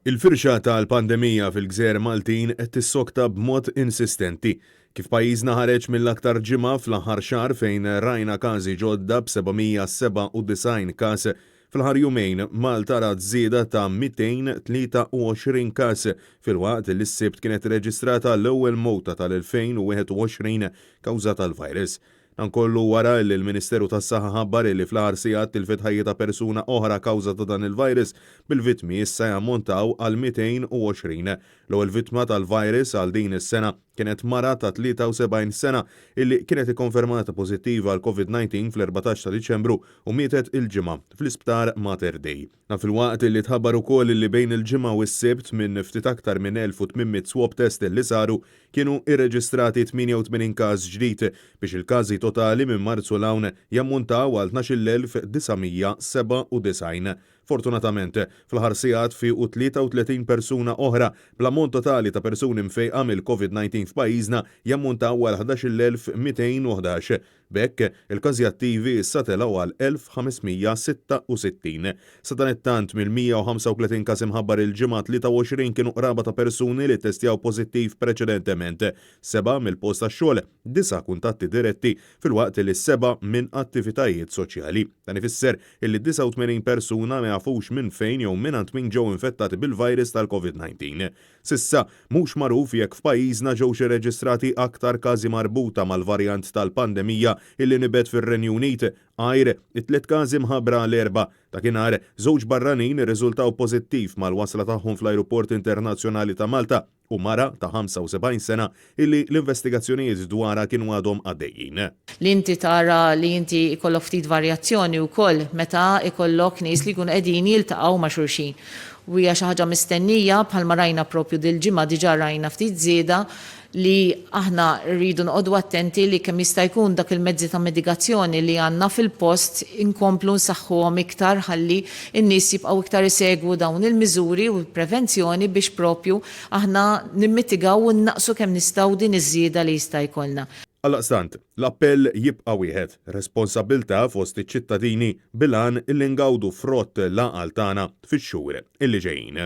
Il-firxa tal-pandemija fil-Gżejjer Maltin qed tissokta b'mod insistenti. Kif pajjiżna ħareġ mill-aktar ġimgħa fl-aħħar xahar fejn rajna każi ġodda b'797 każ fl-aħħar jumejn Malta rat żieda ta' 223 każ filwaqt li s-sibt kienet irreġistrata l-ewwel mowta tal-2021 kawża tal-virus. Dan kollu wara li l-Ministeru tas-Saħħa ħabbar li fl-aħħar sigħat tilfet ħajja ta' persuna oħra kawża ta' dan il-virus bil-vittmi issa jammontaw għal 220. L-ewwel vittma tal-virus għal din is-sena kienet mara ta' 73 sena illi kienet ikkonfermata pożittiva għal COVID-19 fl-14 ta' Diċembru u mietet il-ġimgħa fl-isptar Mater Dei. Fil-waqt li tħabbar ukoll li bejn il-ġimgħa u s-sibt minn ftit aktar minn 1800 swab test li saru kienu irreġistrati 88 każ ġdid biex il-każi totali minn Marzu l-hawn jammuntaw għal 12,997. Fortunatament, fl-ħarsijat fi 33 persuna oħra bl-ammont totali ta' persuni mfejqa mill-COVID-19 f'pajjiżna jammuntaw għal 11,211. Bekk, il-każi attivi issa telgħu għal 1,566. Sa dan it-tant mill-135 każ imħabbar il-ġimgħa 23 kienu qraba ta' persuni li ttestjaw pożittiv preċedentement. 7 mill-post tax-xogħol, 9 kuntatti diretti fil-waqt li 7 minn attivitajiet soċjali. Dan ifisser illi 89 persuna ma jafux minn fejn jew minn min ġew infettati bil-virus tal-COVID-19. Sissa mhux magħruf jekk f'pajjiżna ġewx irreġistrati aktar każi marbuta mal-varjant tal-pandemija illi nibet fir-Renju Unit. Għajr, it-tliet każi mħabbra l-erba' ta' kienar żewġ barranin irriżultaw pożittiv mal-wasla tagħhom fl-Ajruport Internazzjonali ta' Malta u mara ta' 75 sena illi l-investigazzjonijiet dwarha kienu għadhom għaddejjin. L-inti tara li inti ikollok ftit varjazzjoni wkoll meta ikollok nies li jkunu qegħdin jiltaqgħu ma' xulxin. U hija xi ħaġa mistennija bħalma rajna propju dil-ġimgħa diġà rajna ftit żieda li aħna rridu noqogħdu attenti li kemm jista' jkun dak il-mezzi ta' medigazzjoni li għandna fil-post inkomplu nsaħħuhom iktar ħalli n-nies jibqgħu iktar isegwu dawn il-miżuri u l-prevenzjoni biex propju aħna nimmitigaw u naqsu kemm nistgħu din iż-żieda li jista' jkollna. Għal-qstant, l-appell jibqa' wieħed, responsabbiltà fost iċ-ċittadini bil-għan illi ngawdu frott l-għaqal tagħna fix-xhur illi ġejjin.